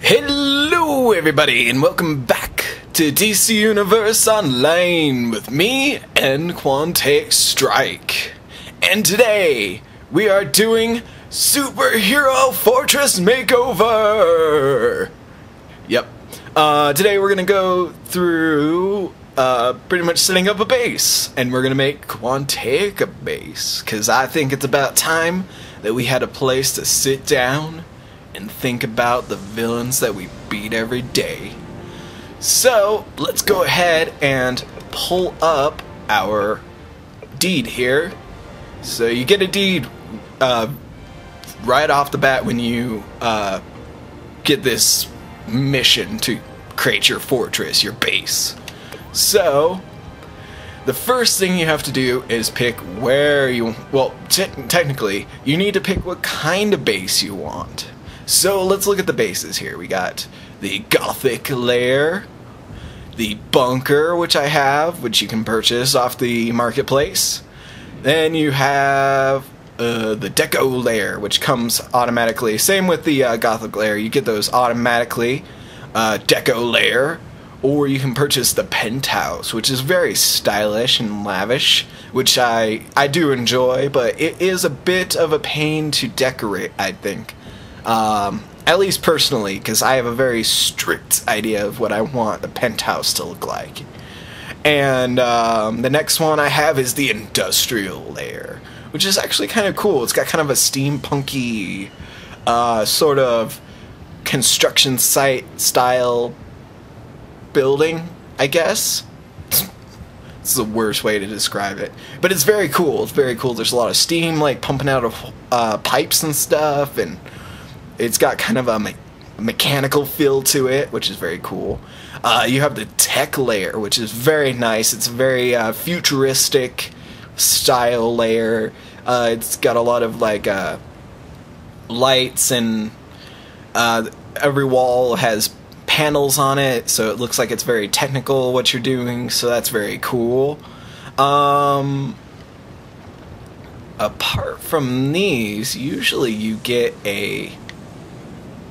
Hello everybody and welcome back to DC Universe Online with me and Quantic Strike. And today we are doing Superhero Fortress Makeover! Yep. Today we're gonna go through pretty much setting up a base, and we're gonna make Quantic a base, cause I think it's about time that we had a place to sit down and think about the villains that we beat every day. So let's go ahead and pull up our deed here. So you get a deed right off the bat when you get this mission to create your fortress, your base. So the first thing you have to do is pick where you, well, technically you need to pick what kind of base you want. So let's look at the bases here. We got the Gothic lair, the bunker, which I have, which you can purchase off the marketplace. Then you have the Deco lair, which comes automatically. Same with the Gothic lair, you get those automatically. Deco lair, or you can purchase the penthouse, which is very stylish and lavish, which I do enjoy, but it is a bit of a pain to decorate, I think. At least personally, because I have a very strict idea of what I want the penthouse to look like. And the next one I have is the industrial lair, which is actually kind of cool. It's got kind of a steampunky sort of construction site style building, I guess. It's the worst way to describe it, but it's very cool. It's very cool. There's a lot of steam like pumping out of pipes and stuff, and it's got kind of a mechanical feel to it, which is very cool. You have the tech layer, which is very nice. It's a very futuristic style layer. It's got a lot of like lights, and every wall has panels on it, so it looks like it's very technical what you're doing, so that's very cool. Apart from these, usually you get a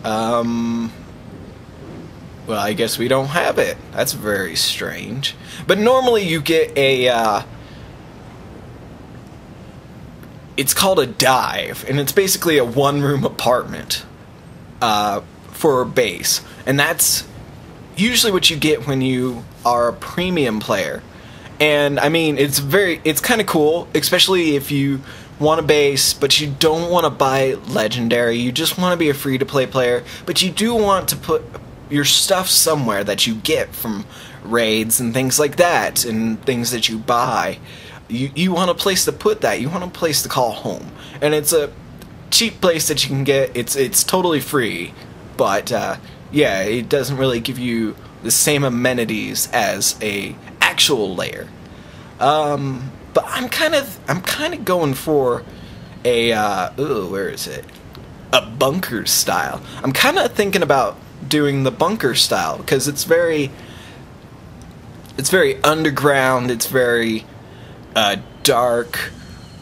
well, I guess we don't have it. That's very strange. But normally you get a, it's called a dive, and it's basically a one-room apartment for a base. And that's usually what you get when you are a premium player. And, I mean, it's kind of cool, especially if you want a base, but you don't want to buy legendary. You just want to be a free-to-play player, but you do want to put your stuff somewhere that you get from raids and things like that, and things that you buy. You want a place to put that. You want a place to call home, and it's a cheap place that you can get. It's totally free, but yeah, it doesn't really give you the same amenities as a actual lair. But I'm kind of going for a where is it? A bunker style. I'm kind of thinking about doing the bunker style because it's very underground. It's very dark,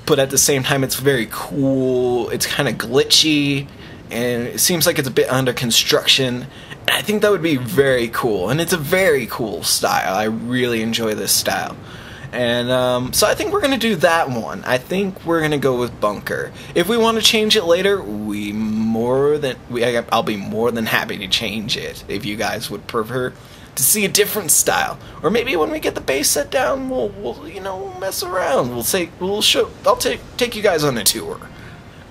but at the same time it's very cool. It's kind of glitchy, and it seems like it's a bit under construction. And I think that would be very cool, and it's a very cool style. I really enjoy this style. And so I think we're going to do that one. I think we're going to go with bunker. If we want to change it later, I'll be more than happy to change it if you guys would prefer to see a different style. Or maybe when we get the base set down, we'll you know, we'll mess around. I'll take you guys on a tour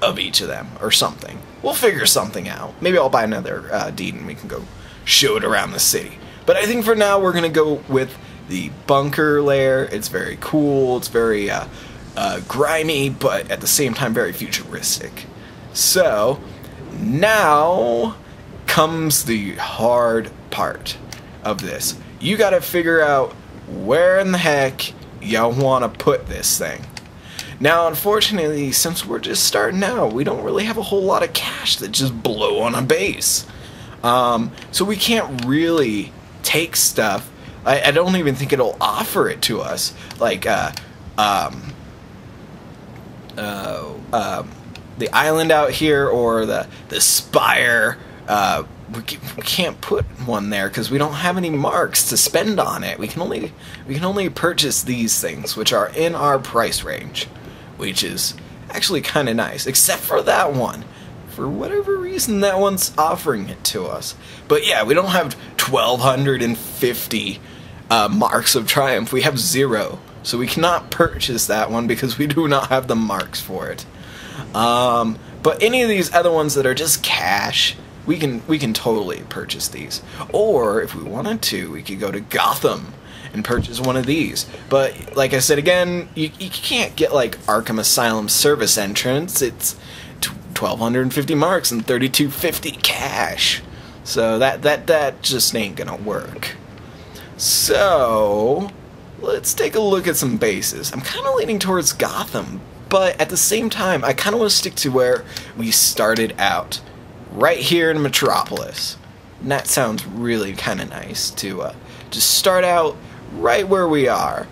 of each of them or something. We'll figure something out. Maybe I'll buy another deed and we can go show it around the city. But I think for now we're going to go with the bunker lair. It's very cool. It's very grimy, but at the same time very futuristic. So now comes the hard part of this. You got to figure out where in the heck you want to put this thing. Now, unfortunately, since we're just starting out, we don't really have a whole lot of cash that just blow on a base. So we can't really take stuff. I don't even think it'll offer it to us. Like, the island out here, or the spire we can't put one there because we don't have any marks to spend on it. We can only purchase these things, which are in our price range, which is actually kind of nice, except for that one. For whatever reason, that one's offering it to us. But yeah, we don't have 1,250 marks of triumph. We have 0, so we cannot purchase that one because we do not have the marks for it. But any of these other ones that are just cash, we can totally purchase these. Or if we wanted to, we could go to Gotham and purchase one of these. But like I said again, you can't get like Arkham Asylum service entrance. It's 1,250 marks and 3,250 cash. So that just ain't gonna work. So let's take a look at some bases. I'm kind of leaning towards Gotham, but at the same time, I kind of want to stick to where we started out, right here in Metropolis. And that sounds really kind of nice to just start out right where we are.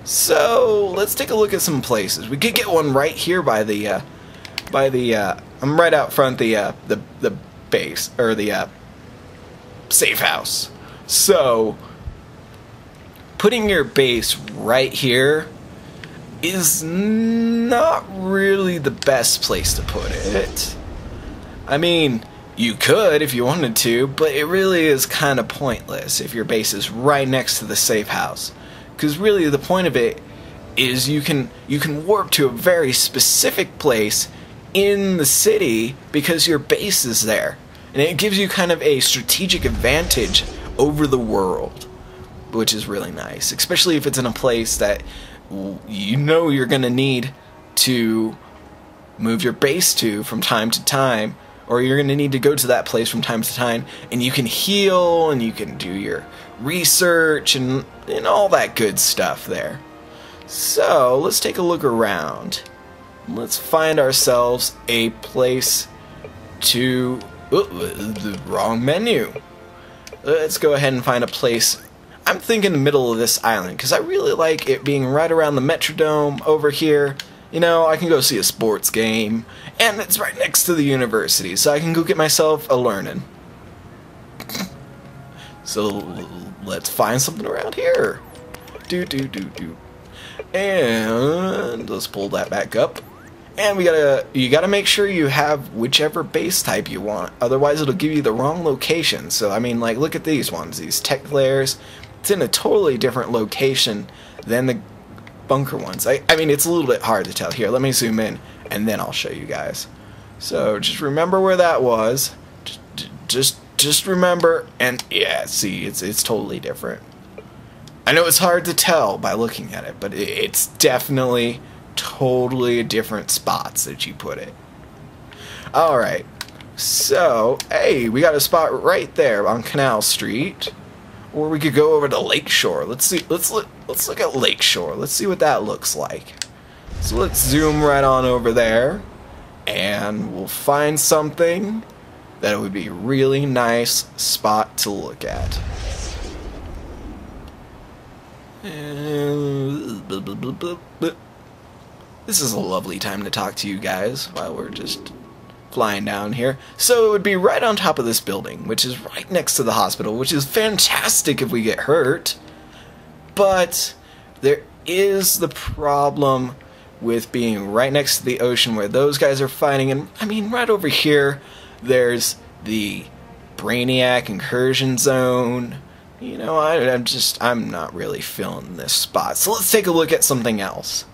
So let's take a look at some places. We could get one right here by the I'm right out front the base, or the safe house. So putting your base right here is not really the best place to put it. I mean, you could if you wanted to, but it really is kind of pointless if your base is right next to the safe house. Because really the point of it is you can warp to a very specific place in the city because your base is there. And it gives you kind of a strategic advantage over the world, which is really nice, especially if it's in a place that you know you're going to need to move your base to from time to time, or you're going to need to go to that place from time to time, and you can heal and you can do your research and all that good stuff there. So let's take a look around. Let's find ourselves a place to... the wrong menu. Let's go ahead and find a place. I'm thinking the middle of this island, because I really like it being right around the Metrodome over here. You know, I can go see a sports game, and it's right next to the university, so I can go get myself a learning. So let's find something around here. And let's pull that back up. And you gotta make sure you have whichever base type you want, otherwise it'll give you the wrong location. So I mean, like, look at these ones, these tech flares. It's in a totally different location than the bunker ones. I mean, it's a little bit hard to tell. Here, let me zoom in, and then I'll show you guys. So just remember where that was. Just remember, and yeah, see, it's totally different. I know it's hard to tell by looking at it, but it's definitely totally different spots that you put it. Alright, so hey, we got a spot right there on Canal Street, or we could go over to Lakeshore. Let's look at Lakeshore. Let's see what that looks like. So let's zoom right on over there, and we'll find something that would be a really nice spot to look at. This is a lovely time to talk to you guys while we're just flying down here. So it would be right on top of this building, which is right next to the hospital, which is fantastic if we get hurt. But there is the problem with being right next to the ocean where those guys are fighting. And I mean, right over here, there's the Brainiac incursion zone. You know, I'm not really feeling this spot. So let's take a look at something else.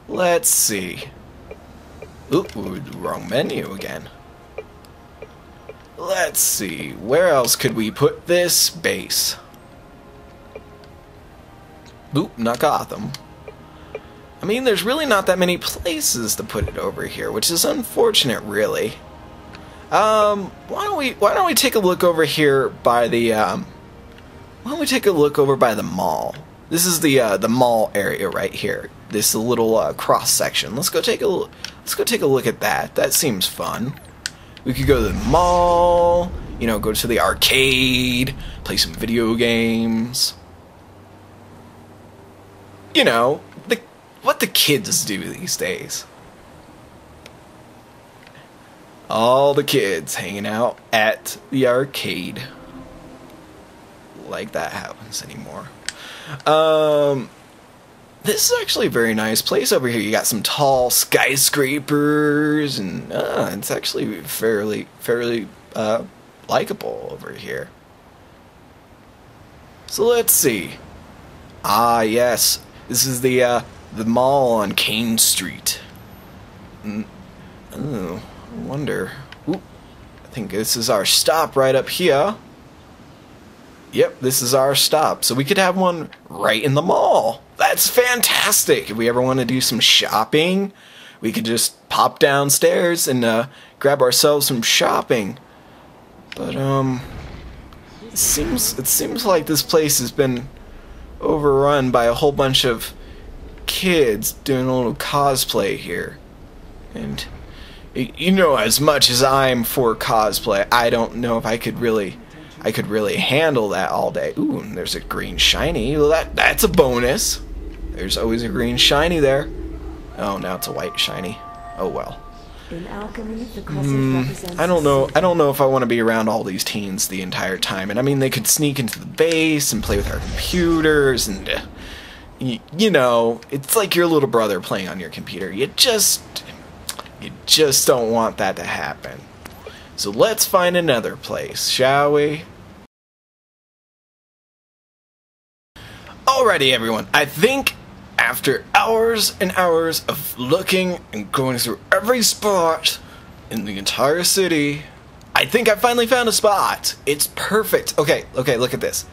Let's see. Oop, wrong menu again. Let's see, where else could we put this base? Oop, not Gotham. I mean, there's really not that many places to put it over here, which is unfortunate, really. Why don't we take a look over here by the why don't we take a look over by the mall? This is the mall area right here. This little cross section. Let's go take a look at that. That seems fun. We could go to the mall, you know, go to the arcade, play some video games. You know, what the kids do these days. All the kids hanging out at the arcade. Like that happens anymore. This is actually a very nice place over here. You got some tall skyscrapers, and it's actually fairly likable over here. So let's see. Ah, yes, this is the mall on Kane Street. Oh, I wonder. Ooh, I think this is our stop right up here. Yep, this is our stop. So we could have one right in the mall. That's fantastic. If we ever want to do some shopping, we could just pop downstairs and grab ourselves some shopping. But it seems like this place has been overrun by a whole bunch of kids doing a little cosplay here. And you know, as much as I'm for cosplay, I don't know if I could really handle that all day. Ooh, and there's a green shiny. Well, that's a bonus. There's always a green shiny there. Oh, now it's a white shiny. Oh well. In alchemy, the represents I don't know if I want to be around all these teens the entire time. And I mean, they could sneak into the base and play with our computers, and you know, it's like your little brother playing on your computer. You just don't want that to happen. So let's find another place, shall we? Alrighty, everyone. I think after hours and hours of looking and going through every spot in the entire city, I think I finally found a spot. It's perfect. Okay, look at this.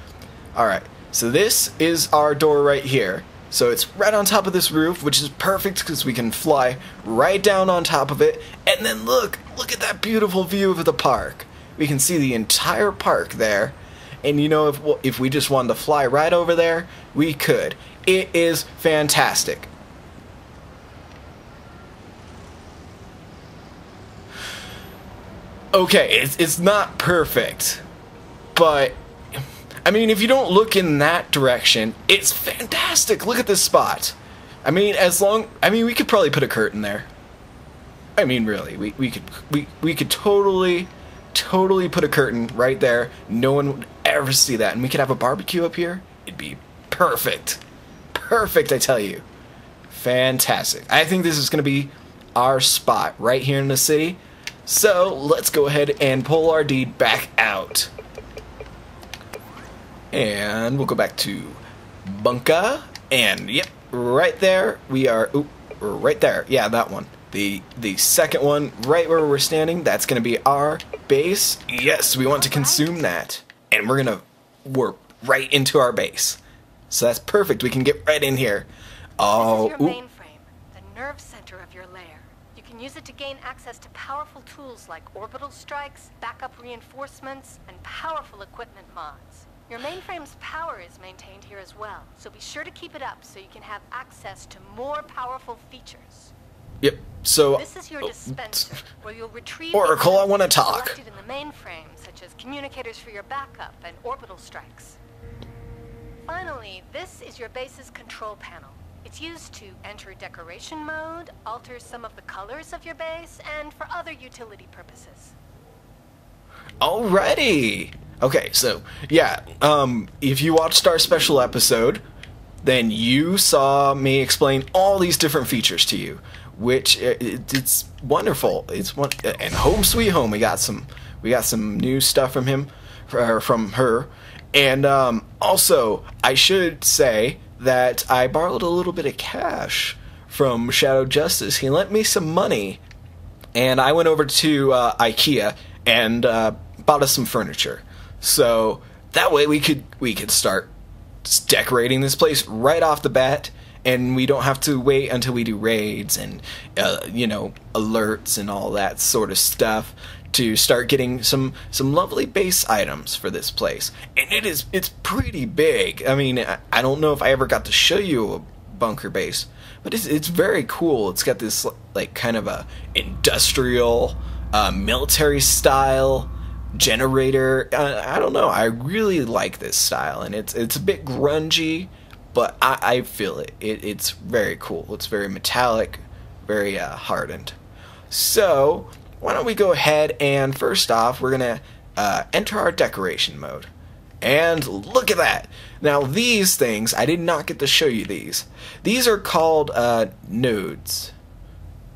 Alright, so this is our door right here. So it's right on top of this roof, which is perfect because we can fly right down on top of it. And then look at that beautiful view of the park. We can see the entire park there. And you know, if we just wanted to fly right over there, we could. It is fantastic. Okay, it's not perfect, but I mean, if you don't look in that direction, it's fantastic. Look at this spot. I mean, we could probably put a curtain there. I mean, really, we could totally put a curtain right there. No one would ever see that, and we could have a barbecue up here. It'd be perfect. Perfect, I tell you. Fantastic. I think this is going to be our spot right here in the city. So let's go ahead and pull our deed back out. And we'll go back to Bunka. And yep, right there we are. Oop, right there. Yeah, that one. The second one right where we're standing, that's going to be our base. Yes, we want to consume that. And we're going to warp right into our base. So that's perfect. We can get right in here. Oh, this is your mainframe, the nerve center of your lair. You can use it to gain access to powerful tools like orbital strikes, backup reinforcements, and powerful equipment mods. Your mainframe's power is maintained here as well, so be sure to keep it up so you can have access to more powerful features. Yep, so this is your dispenser, where you'll retrieve Oracle, I want to talk. Collected in the mainframe, such as communicators for your backup and orbital strikes. Finally, this is your base's control panel. It's used to enter decoration mode, alter some of the colors of your base, and for other utility purposes. Alrighty! Okay, so, yeah, if you watched our special episode, then you saw me explain all these different features to you, which, it's wonderful. And home sweet home, we got some new stuff from him, or from her, and, also, I should say that I borrowed a little bit of cash from Shadow Justice. He lent me some money, and I went over to IKEA and bought us some furniture. So that way we could start decorating this place right off the bat, and we don't have to wait until we do raids and you know, alerts and all that sort of stuff to start getting some lovely base items for this place. And it's pretty big. I mean, I don't know if I ever got to show you a bunker base, but it's very cool. It's got this like kind of a industrial military style generator. I don't know, I really like this style, and it's a bit grungy, but I feel it. It's very cool. It's very metallic, very hardened. So why don't we go ahead and first off, we're going to enter our decoration mode. And look at that! Now these things, I did not get to show you these. These are called nodes.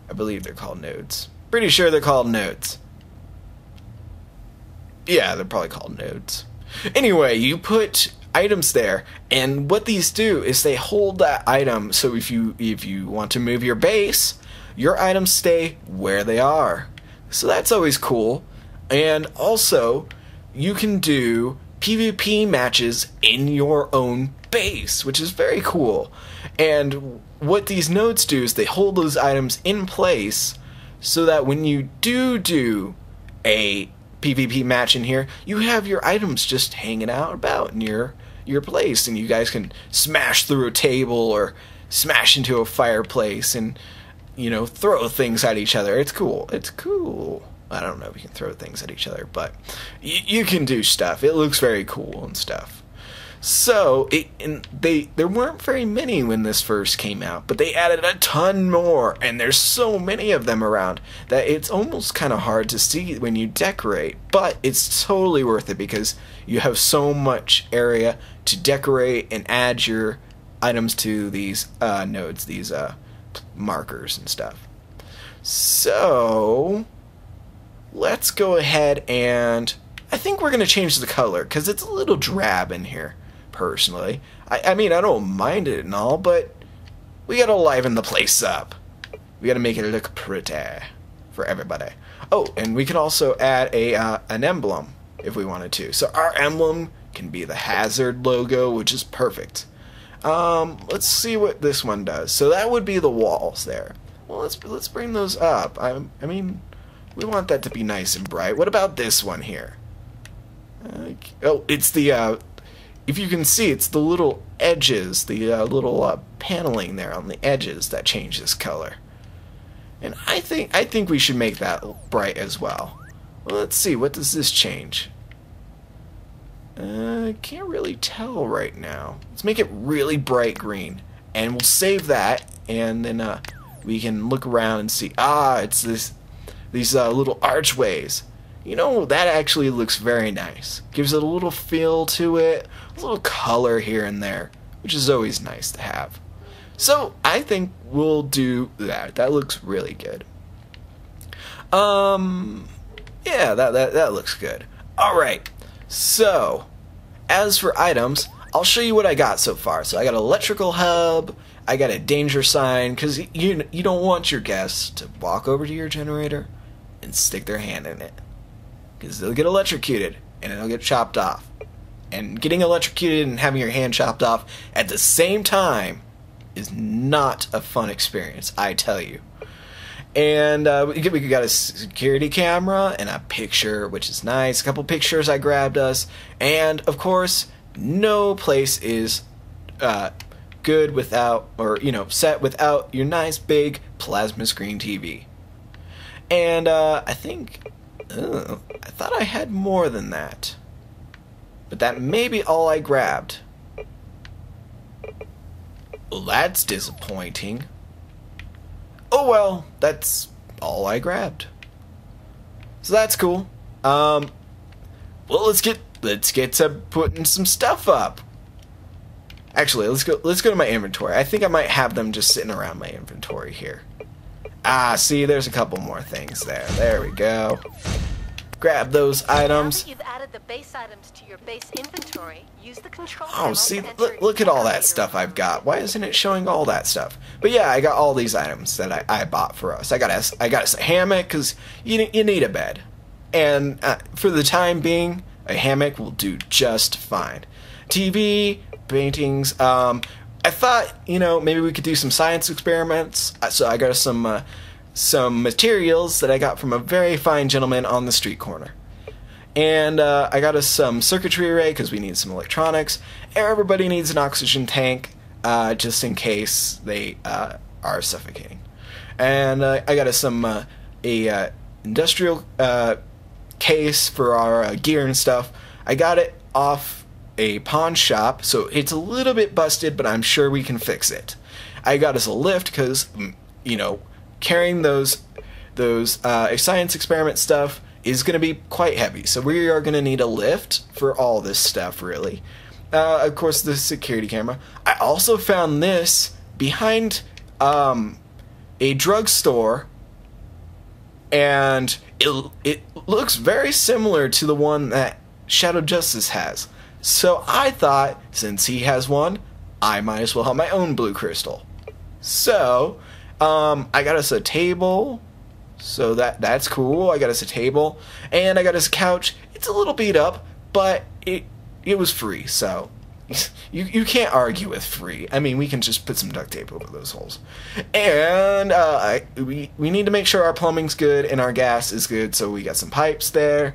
I believe they're called nodes. Pretty sure they're called nodes. Yeah, they're probably called nodes. Anyway, you put items there, and what these do is they hold that item, so if you want to move your base, your items stay where they are. So that's always cool. And also, you can do PvP matches in your own base, which is very cool. And what these nodes do is they hold those items in place so that when you do a PvP match in here, you have your items just hanging out about in your place, and you guys can smash through a table or smash into a fireplace and, you know, throw things at each other. It's cool. It's cool. I don't know if you can throw things at each other, but you can do stuff. It looks very cool and stuff. So, there weren't very many when this first came out, but they added a ton more, and there's so many of them around that it's almost kind of hard to see when you decorate, but it's totally worth it because you have so much area to decorate and add your items to these nodes, these markers and stuff. So, let's go ahead and I think we're going to change the color because it's a little drab in here. Personally, I mean, I don't mind it and all, but we gotta liven the place up. We gotta make it look pretty for everybody. Oh, and we can also add an emblem if we wanted to. So our emblem can be the hazard logo, which is perfect. Let's see what this one does. So that would be the walls there. Well, let's bring those up. I mean, we want that to be nice and bright. What about this one here? Oh, it's the if you can see, it's the little edges, the little paneling there on the edges that change this color. And I think we should make that bright as well. Well, let's see, what does this change? Can't really tell right now. Let's make it really bright green, and we'll save that, and then we can look around and see. It's these little archways. You know, that actually looks very nice. Gives it a little feel to it, a little color here and there, which is always nice to have. So, I think we'll do that. That looks really good. Yeah, that looks good. Alright, so, as for items, I'll show you what I got so far. So, I got an electrical hub, I got a danger sign, because you don't want your guests to walk over to your generator and stick their hand in it. Because they'll get electrocuted, and it'll get chopped off. And getting electrocuted and having your hand chopped off at the same time is not a fun experience, I tell you. And we got a security camera and a picture, which is nice. A couple pictures I grabbed us. And, of course, no place is good without, or, you know, set without your nice big plasma screen TV. And I think... I thought I had more than that. But that may be all I grabbed. Well, that's disappointing. Oh well, that's all I grabbed. So that's cool. Well, let's get to putting some stuff up. Actually, let's go to my inventory. I think I might have them just sitting around my inventory here. See, there's a couple more things there. There we go. Grab those items. Now that you've added the base items to your base inventory, use the control Oh, panel see, to enter look at all that elevator stuff I've codes. got. Why isn't it showing all that stuff? But yeah, I got all these items that I bought for us. I got us a hammock, because you need a bed. And for the time being, a hammock will do just fine. TV, paintings, I thought, you know, maybe we could do some science experiments. So I got us some materials that I got from a very fine gentleman on the street corner. And I got us some circuitry array because we need some electronics. Everybody needs an oxygen tank just in case they are suffocating. And I got us some industrial case for our gear and stuff. I got it off a pawn shop, so it's a little bit busted, but I'm sure we can fix it. I got us a lift because, you know, carrying those those science experiment stuff is going to be quite heavy. So we are going to need a lift for all this stuff, really. Of course, the security camera. I also found this behind a drugstore, and it looks very similar to the one that Shadow Justice has. So I thought, since he has one, I might as well have my own blue crystal. So I got us a table, so that's cool. I got us a table, and I got us a couch. It's a little beat up, but it was free, so you can't argue with free. I mean, we can just put some duct tape over those holes. And we need to make sure our plumbing's good and our gas is good, so we got some pipes there.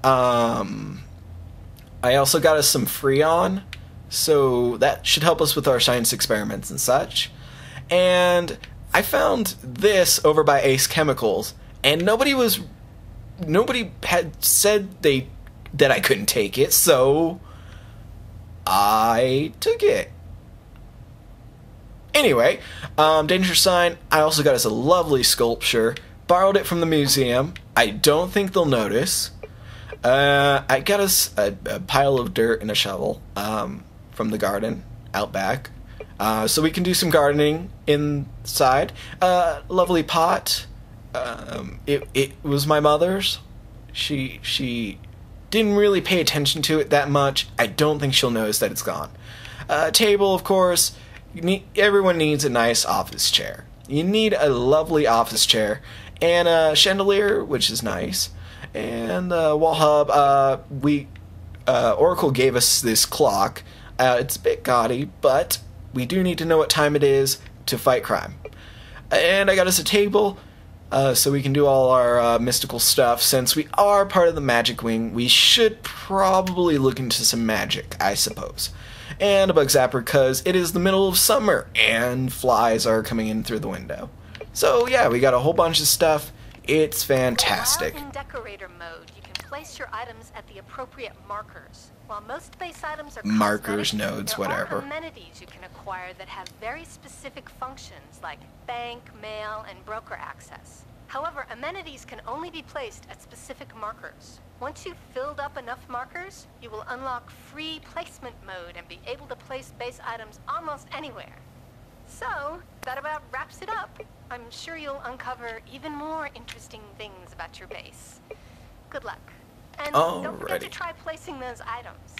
I also got us some Freon, so that should help us with our science experiments and such. And I found this over by Ace Chemicals, and nobody had said that I couldn't take it, so I took it. Anyway, danger sign. I also got us a lovely sculpture. Borrowed it from the museum. I don't think they'll notice. I got us a pile of dirt and a shovel from the garden out back, so we can do some gardening inside. Lovely pot. It was my mother's. She didn't really pay attention to it that much. I don't think she'll notice that it's gone. Table, of course. Everyone needs a nice office chair. You need a lovely office chair and a chandelier, which is nice. And wall hub. Oracle gave us this clock. It's a bit gaudy, but we do need to know what time it is to fight crime. And I got us a table, so we can do all our mystical stuff. Since we are part of the magic wing, we should probably look into some magic, I suppose. And a bug zapper, because it is the middle of summer, and flies are coming in through the window. So yeah, we got a whole bunch of stuff. It's fantastic. While in decorator mode, you can place your items at the appropriate markers. While most base items are markers, cosmetic, nodes, there whatever. are amenities you can acquire that have very specific functions, like bank, mail, and broker access. However, amenities can only be placed at specific markers. Once you've filled up enough markers, you will unlock free placement mode and be able to place base items almost anywhere. So, that about wraps it up. I'm sure you'll uncover even more interesting things about your base. Good luck. And don't forget to try placing those items.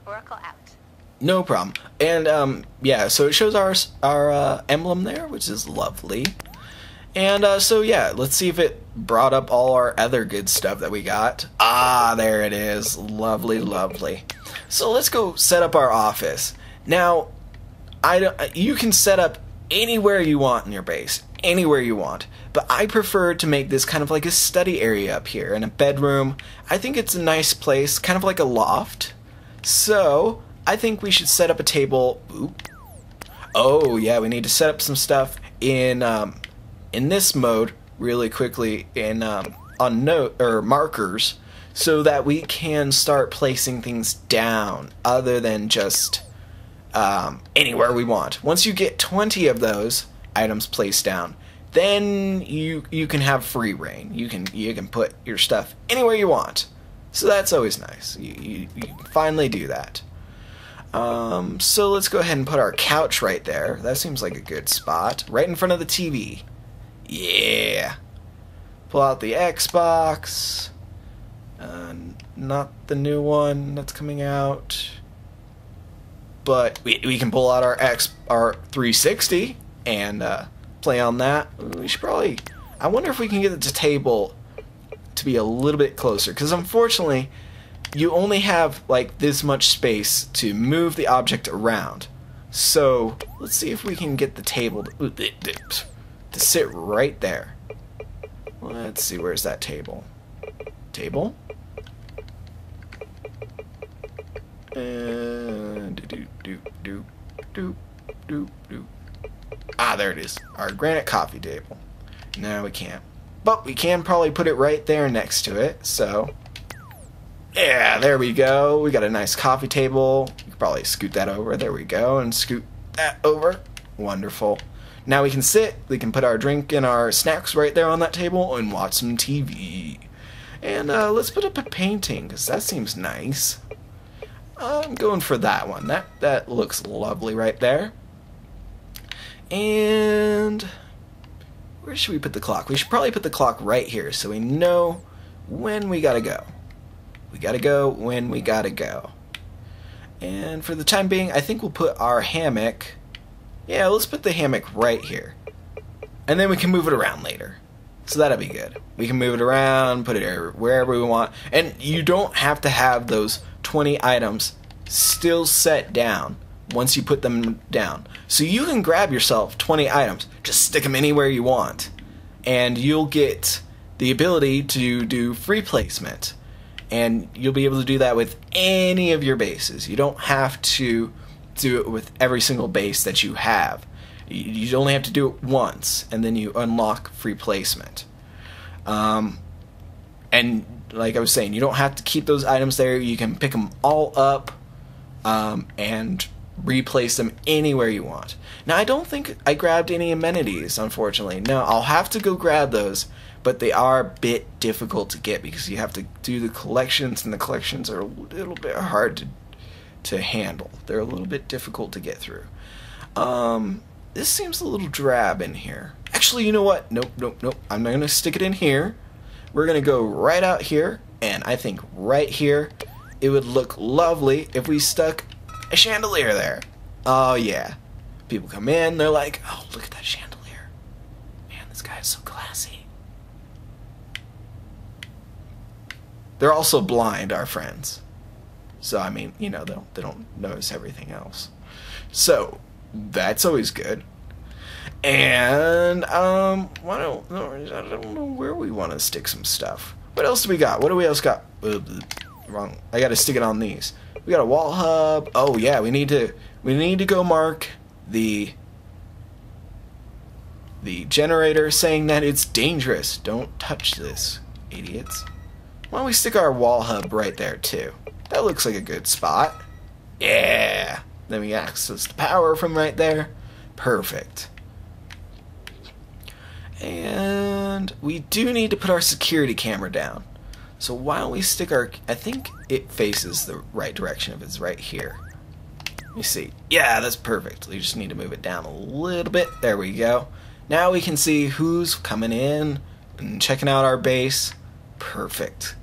Oracle out. No problem. And yeah, so it shows our emblem there, which is lovely. And so yeah, let's see if it brought up all our other good stuff that we got. Ah, there it is. Lovely, lovely. So let's go set up our office. Now, you can set up anywhere you want in your base, anywhere you want. But I prefer to make this kind of like a study area up here and a bedroom. I think it's a nice place, kind of like a loft. So I think we should set up a table. Oop. Oh yeah, we need to set up some stuff in this mode really quickly on note or markers, so that we can start placing things down other than just anywhere we want. Once you get 20 of those items placed down, then you can have free reign. You can put your stuff anywhere you want. So that's always nice. You finally do that. So let's go ahead and put our couch right there. That seems like a good spot. Right in front of the TV. Yeah. Pull out the Xbox. Not the new one that's coming out. But we can pull out our 360 and play on that. We should probably... I wonder if we can get the table to be a little bit closer, because unfortunately you only have like this much space to move the object around. So let's see if we can get the table to sit right there. Let's see, where's that table? Table? Ah, there it is. Our granite coffee table. No, we can't. But we can probably put it right there next to it, so... Yeah, there we go. We got a nice coffee table. You can probably scoot that over. There we go. And scoot that over. Wonderful. Now we can sit, we can put our drink and our snacks right there on that table and watch some TV. And let's put up a painting, because that seems nice. I'm going for that one. That looks lovely right there. And where should we put the clock? We should probably put the clock right here so we know when we gotta go. We gotta go when we gotta go. And for the time being, I think we'll put our hammock. Yeah, let's put the hammock right here. And then we can move it around later. So that'll be good. We can move it around, put it wherever we want. And you don't have to have those 20 items still set down once you put them down. So you can grab yourself 20 items, just stick them anywhere you want, and you'll get the ability to do free placement. And you'll be able to do that with any of your bases. You don't have to do it with every single base that you have. You only have to do it once, and then you unlock free placement. And like I was saying, you don't have to keep those items there. You can pick them all up and replace them anywhere you want. Now, I don't think I grabbed any amenities, unfortunately. No, I'll have to go grab those, but they are a bit difficult to get because you have to do the collections, and the collections are a little bit hard to handle. They're a little bit difficult to get through. This seems a little drab in here. Actually, you know what? Nope. I'm not going to stick it in here. We're going to go right out here, and I think right here it would look lovely if we stuck a chandelier there. Oh, yeah. People come in, they're like, oh, look at that chandelier. Man, this guy is so classy. They're also blind, our friends. So, I mean, you know, they don't notice everything else. So, that's always good. And, I don't know where we want to stick some stuff. What else do we got? What do we else got? Wrong. I got to stick it on these. We got a wall hub. Oh, yeah, we need to go mark the generator saying that it's dangerous. Don't touch this, idiots. Why don't we stick our wall hub right there, too? That looks like a good spot. Yeah. Then we access the power from right there. Perfect. And we do need to put our security camera down. So why don't we stick our... I think it faces the right direction if it's right here. Let me see. Yeah, that's perfect. We just need to move it down a little bit. There we go. Now we can see who's coming in and checking out our base. Perfect.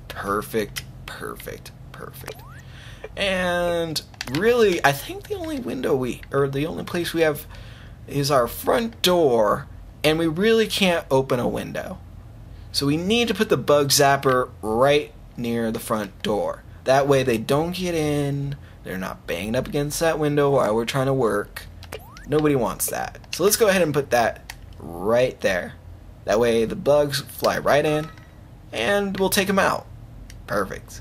Perfect. And really, I think the only the only place we have is our front door, and we really can't open a window. So we need to put the bug zapper right near the front door. That way they don't get in, they're not banging up against that window while we're trying to work. Nobody wants that. So let's go ahead and put that right there. That way the bugs fly right in, and we'll take them out. Perfect.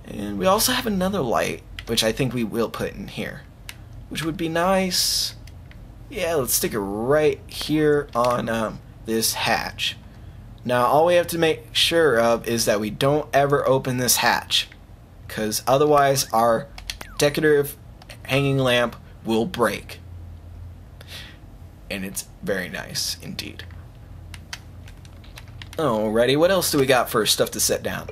And we also have another light, which I think we will put in here, which would be nice. Yeah, let's stick it right here on this hatch. Now, all we have to make sure of is that we don't ever open this hatch, because otherwise our decorative hanging lamp will break. And it's very nice indeed. Alrighty, what else do we got for stuff to set down?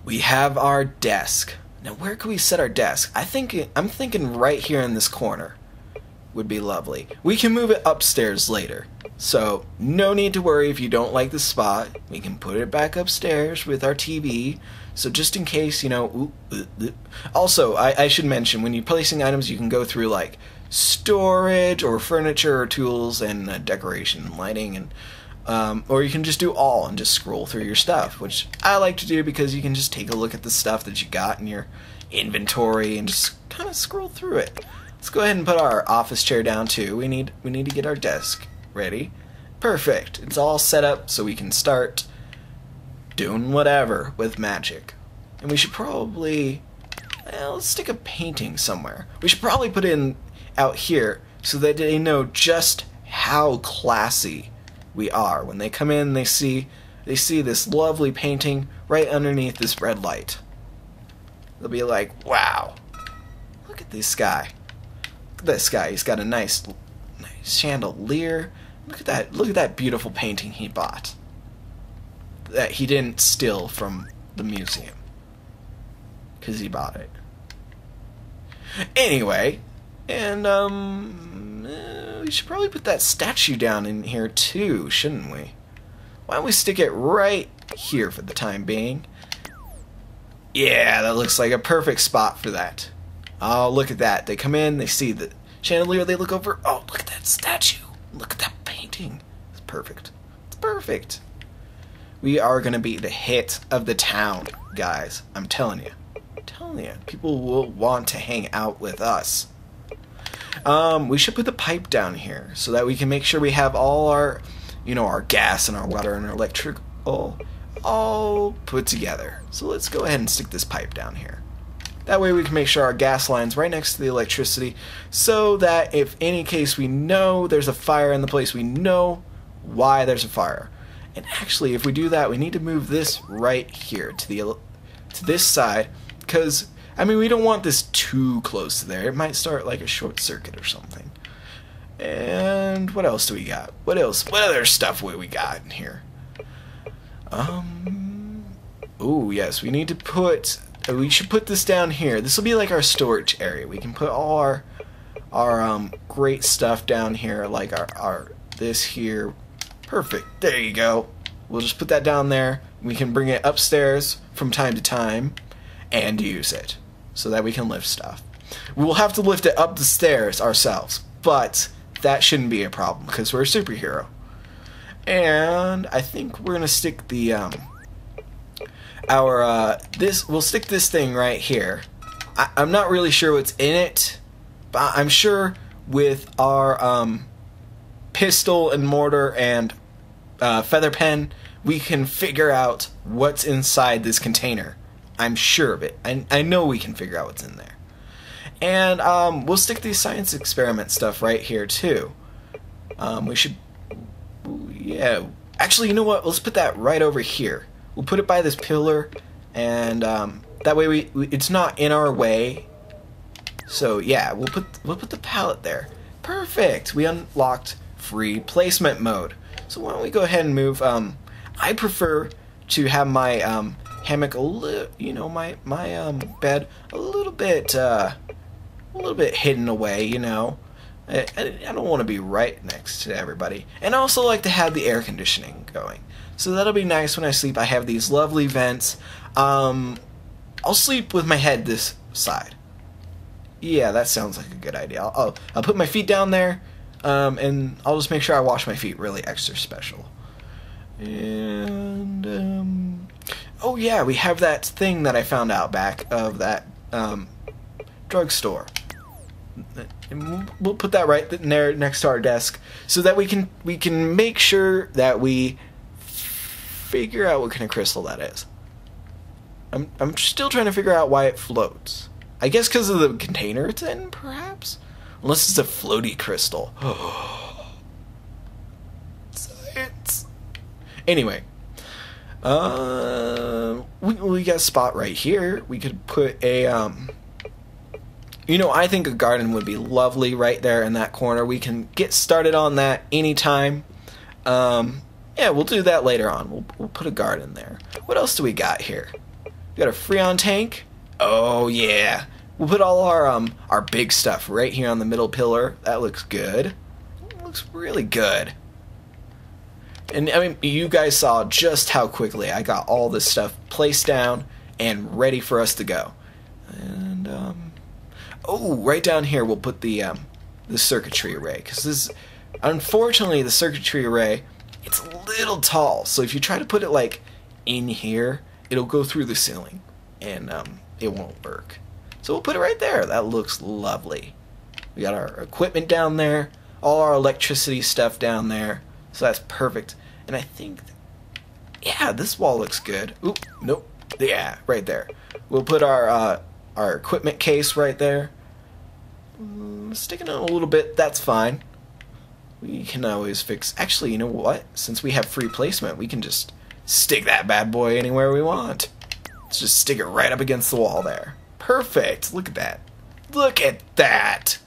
We have our desk. Now, where can we set our desk? I'm thinking right here in this corner would be lovely. We can move it upstairs later, so no need to worry if you don't like the spot. We can put it back upstairs with our TV, so just in case, you know. Also, I should mention, when you're placing items, you can go through like storage or furniture or tools and decoration and lighting, and or you can just do all and just scroll through your stuff, which I like to do because you can just take a look at the stuff that you got in your inventory and just kind of scroll through it. Let's go ahead and put our office chair down too. We need to get our desk ready. Perfect. It's all set up so we can start doing whatever with magic. And we should probably, let's stick a painting somewhere. We should probably put it out here so that they know just how classy we are. When they come in, they see this lovely painting right underneath this red light. They'll be like, wow, look at this guy. at this guy. He's got a nice chandelier. Look at that. Look at that beautiful painting he bought. That he didn't steal from the museum. Because he bought it. Anyway, and we should probably put that statue down in here too, shouldn't we? Why don't we stick it right here for the time being? Yeah, that looks like a perfect spot for that. Oh, look at that. They come in, they see the chandelier, they look over. Oh, look at that statue. Look at that painting. It's perfect. It's perfect. We are going to be the hit of the town, guys. I'm telling you. People will want to hang out with us. We should put the pipe down here so that we can make sure we have all our, our gas and our water and our electric all put together. So let's go ahead and stick this pipe down here. That way we can make sure our gas line's right next to the electricity, so that if any case we know there's a fire in the place, we know why there's a fire. And actually, if we do that, we need to move this right here to this side, because we don't want this too close to there. It might start like a short circuit or something. And what else do we got? What else? What other stuff we got in here? Oh yes, we need to put. We should put this down here. This will be like our storage area. We can put all our great stuff down here, like our this here. Perfect. There you go. We'll just put that down there. We can bring it upstairs from time to time and use it so that we can lift stuff. We will have to lift it up the stairs ourselves, but that shouldn't be a problem because we're a superhero. And I think we're gonna stick the we'll stick this thing right here. I'm not really sure what's in it, but I'm sure with our pistol and mortar and feather pen, we can figure out what's inside this container. I'm sure of it. I know we can figure out what's in there. And we'll stick these science experiment stuff right here too. We should, yeah. Actually, you know what? Let's put that right over here. We'll put it by this pillar, and that way it's not in our way. So yeah, we'll put the pallet there. Perfect. We unlocked free placement mode. So why don't we go ahead and move? I prefer to have my hammock my bed a little bit hidden away. I don't want to be right next to everybody, and I also like to have the air conditioning going. So that'll be nice when I sleep. I have these lovely vents. I'll sleep with my head this side. Yeah, that sounds like a good idea. I'll put my feet down there, and I'll just make sure I wash my feet really extra special. And oh yeah, we have that thing that I found out back of that drugstore. And we'll put that right there next to our desk so that we can make sure that we figure out what kind of crystal that is. I'm still trying to figure out why it floats. I guess because of the container it's in, perhaps? Unless it's a floaty crystal. Science. Anyway. We got a spot right here. We could put a, I think a garden would be lovely right there in that corner. We can get started on that anytime. Yeah, we'll do that later on. We'll put a garden there. What else do we got here? We got a Freon tank. Oh yeah. We'll put all our big stuff right here on the middle pillar. That looks good. It looks really good. And you guys saw just how quickly I got all this stuff placed down and ready for us to go. And oh, right down here we'll put the circuitry array, because unfortunately the circuitry array, it's a little tall, so if you try to put it like in here, it'll go through the ceiling and it won't work. So we'll put it right there. That looks lovely. We got our equipment down there, all our electricity stuff down there, so that's perfect. And I think, yeah, this wall looks good. Oop, nope, yeah, right there. We'll put our equipment case right there. Sticking out a little bit, that's fine. We can always fix. Actually, you know what? Since we have free placement, we can just stick that bad boy anywhere we want. Let's just stick it right up against the wall there. Perfect. Look at that. Look at that.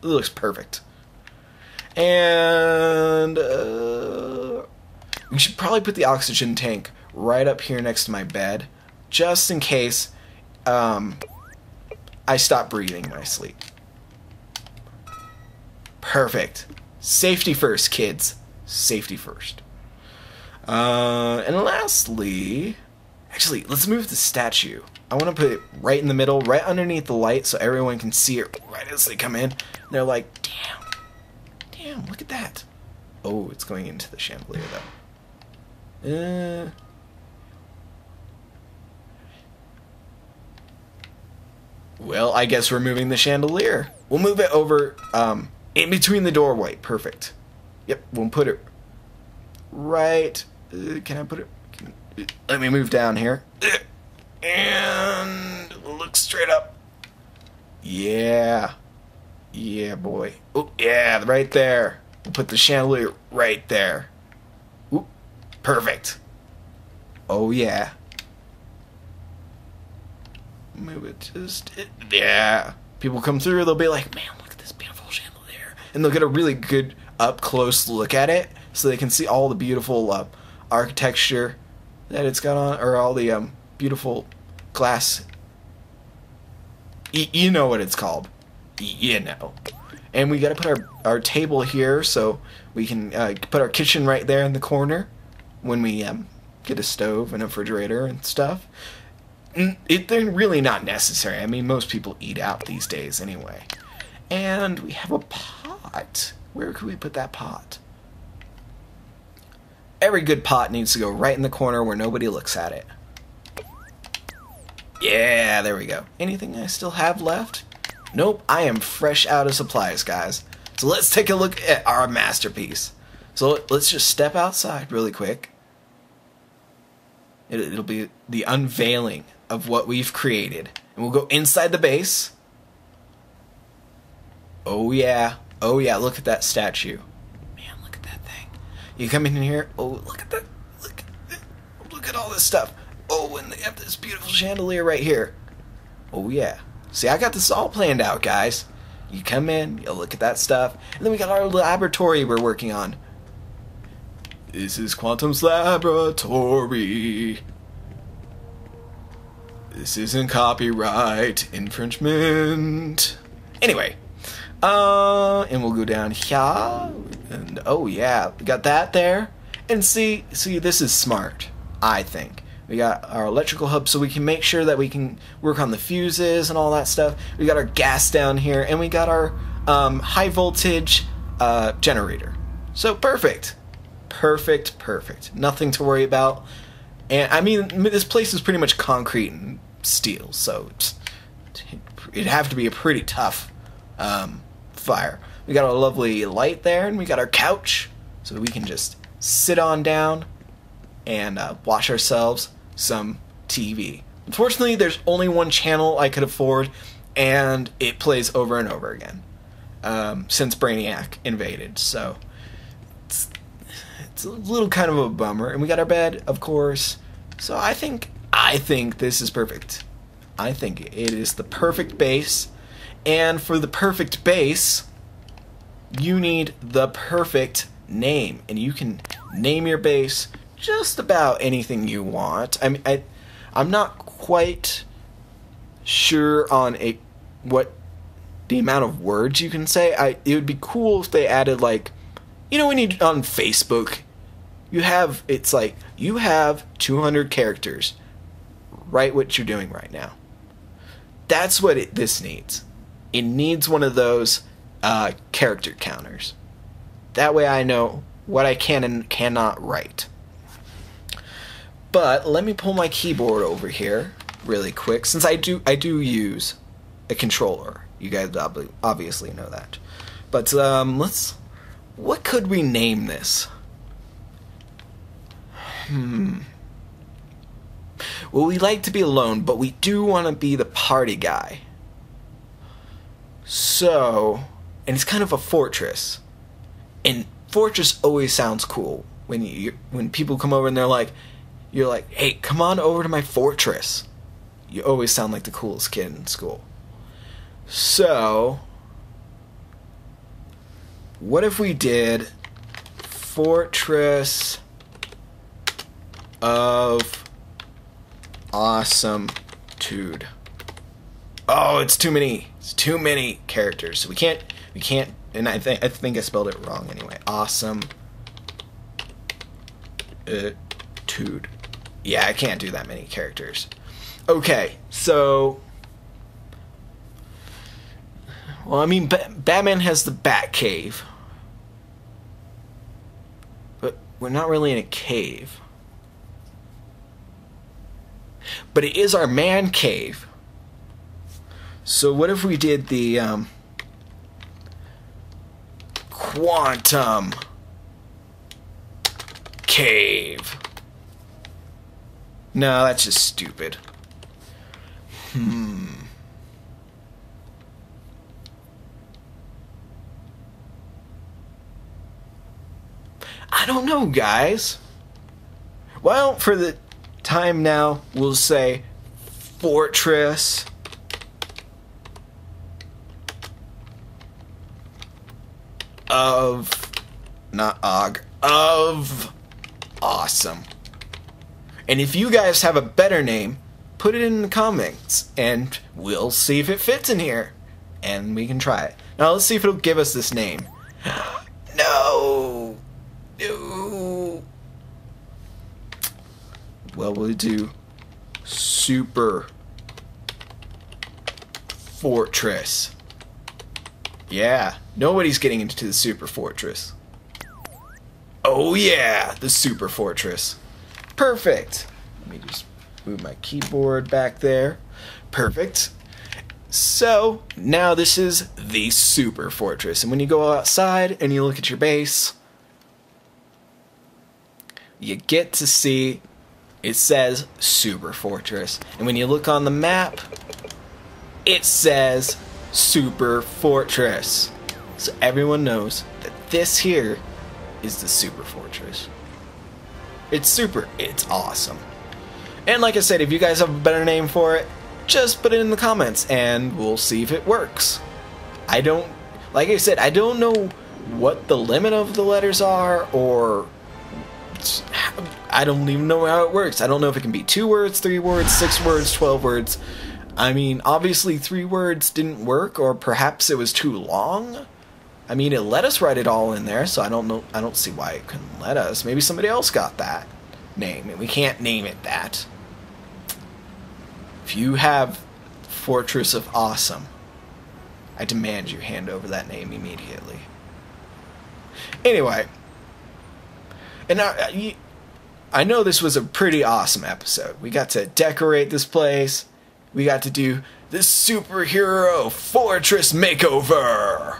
It looks perfect. And we should probably put the oxygen tank right up here next to my bed, just in case I stop breathing in my sleep. Perfect. Safety first, kids. Safety first. And lastly, actually, let's move the statue. I want to put it right in the middle, right underneath the light, so everyone can see it right as they come in. They're like, damn, look at that. Oh, it's going into the chandelier, though. Well, I guess we're moving the chandelier. We'll move it over in between the doorway. Perfect. Yep, we'll put it right. Can I put it? Let me move down here. And look straight up. Yeah. Yeah, boy. Oh, yeah, right there. We'll put the chandelier right there. Ooh, perfect. Oh, yeah. Move it just... Yeah. People come through, they'll be like, man, look at this beautiful chandelier. And they'll get a really good up-close look at it, so they can see all the beautiful architecture that it's got on, or all the beautiful glass. You know what it's called. You know. And we gotta put our table here, so we can put our kitchen right there in the corner when we get a stove and a refrigerator and stuff. They're really not necessary. I mean, most people eat out these days anyway. And we have a pot. Where could we put that pot? Every good pot needs to go right in the corner where nobody looks at it. Yeah, there we go. Anything I still have left? Nope, I am fresh out of supplies, guys. So let's take a look at our masterpiece. So let's just step outside really quick. It'll be the unveiling of what we've created. And we'll go inside the base. Oh yeah. Oh yeah, look at that statue. Man, look at that thing. You come in here. Oh, look at that. Look at all this stuff. Oh, and they have this beautiful chandelier right here. Oh yeah. See, I got this all planned out, guys. You come in, you look at that stuff, and then we got our laboratory we're working on. This is Quantum's laboratory. This isn't copyright infringement. Anyway, and we'll go down here, and oh yeah, we got that there. And see, this is smart, I think. We got our electrical hub so we can make sure that we can work on the fuses and all that stuff. We got our gas down here, and we got our high voltage generator. So perfect. Perfect. Nothing to worry about. And I mean, this place is pretty much concrete and steel, so it'd have to be a pretty tough fire. We got our lovely light there, and we got our couch, so we can just sit on down and watch ourselves some TV. Unfortunately, there's only one channel I could afford, and it plays over and over again since Brainiac invaded, so it's a little kind of a bummer. And we got our bed, of course, so I think this is perfect. I think it is the perfect base, and for the perfect base, you need the perfect name, and you can name your base just about anything you want. I mean, I'm not quite sure on what the amount of words you can say. It would be cool if they added, like, you know, when you on Facebook, you have 200 characters. Write what you're doing right now. That's what this needs. It needs one of those character counters. That way I know what I can and cannot write. But let me pull my keyboard over here really quick, since I do use a controller. You guys obviously know that. But what could we name this? Well, we like to be alone, but we do want to be the party guy. So, and it's kind of a fortress. And fortress always sounds cool when people come over and you're like, hey, come on over to my fortress. You always sound like the coolest kid in school. So, what if we did Fortress of Awesometude? Oh, it's too many. It's too many characters. So we can't. And I think I spelled it wrong anyway. Awesometude. Yeah, I can't do that many characters. Okay, so. Well, I mean, Batman has the Batcave. But we're not really in a cave. But it is our man cave. So what if we did the Quantum Cave? No, that's just stupid. I don't know, guys. Well, for the time now, we'll say Fortress of Awesome. And if you guys have a better name, put it in the comments and we'll see if it fits in here and we can try it. Now let's see if it'll give us this name. No. Well, we'll do Super Fortress. Yeah, nobody's getting into the Super Fortress. Oh yeah, the Super Fortress. Perfect. Let me just move my keyboard back there. Perfect. So, now this is the Super Fortress. And when you go outside and you look at your base, you get to see it says Super Fortress. And when you look on the map, it says Super Fortress. So everyone knows that this here is the Super Fortress. It's super. It's awesome. And like I said, if you guys have a better name for it, just put it in the comments and we'll see if it works. Like I said, I don't know what the limit of the letters are, or I don't even know how it works. I don't know if it can be 2 words, 3 words, 6 words, 12 words. I mean, obviously 3 words didn't work, or perhaps it was too long. I mean, it let us write it all in there, so I don't know. I don't see why it couldn't let us. Maybe somebody else got that name, and we can't name it that. If you have Fortress of Awesome, I demand you hand over that name immediately. Anyway, and I know this was a pretty awesome episode. We got to decorate this place. We got to do the superhero fortress makeover.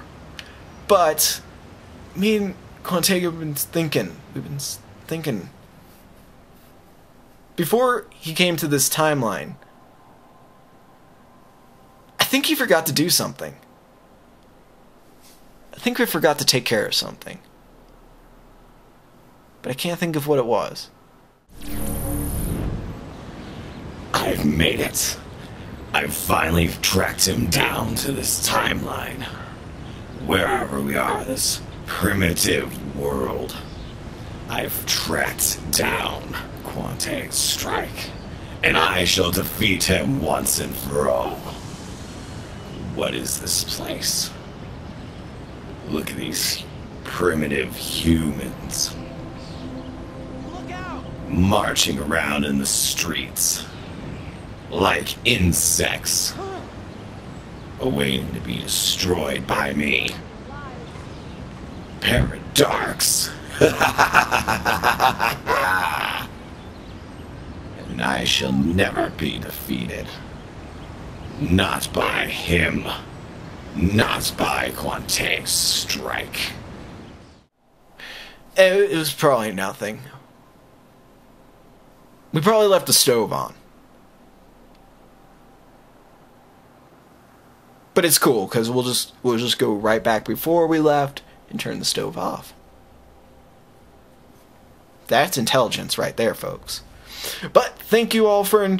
But me and Quantega have been thinking. We've been thinking. Before he came to this timeline, I think he forgot to do something. I think we forgot to take care of something. But I can't think of what it was. I've made it. I've finally tracked him down to this timeline. Wherever we are, this primitive world. I've tracked down Quantai's strike, and I shall defeat him once and for all. What is this place? Look at these primitive humans. Look out! Marching around in the streets like insects, awaiting to be destroyed by me. Paradarks. And I shall never be defeated. Not by him. Not by Quantai's strike. It was probably nothing. We probably left the stove on. But it's cool, because we'll just go right back before we left and turn the stove off. That's intelligence right there, folks. But thank you all for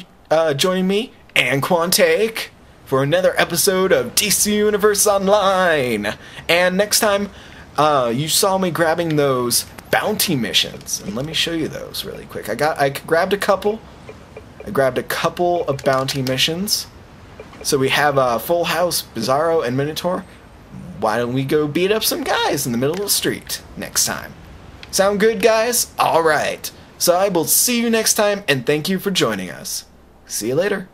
joining me and Quantaic for another episode of DC Universe Online. And next time, you saw me grabbing those bounty missions, and let me show you those really quick. I grabbed a couple. I grabbed a couple of bounty missions. So we have Full House, Bizarro, and Minotaur. Why don't we go beat up some guys in the middle of the street next time? Sound good, guys? Alright. So I will see you next time, and thank you for joining us. See you later.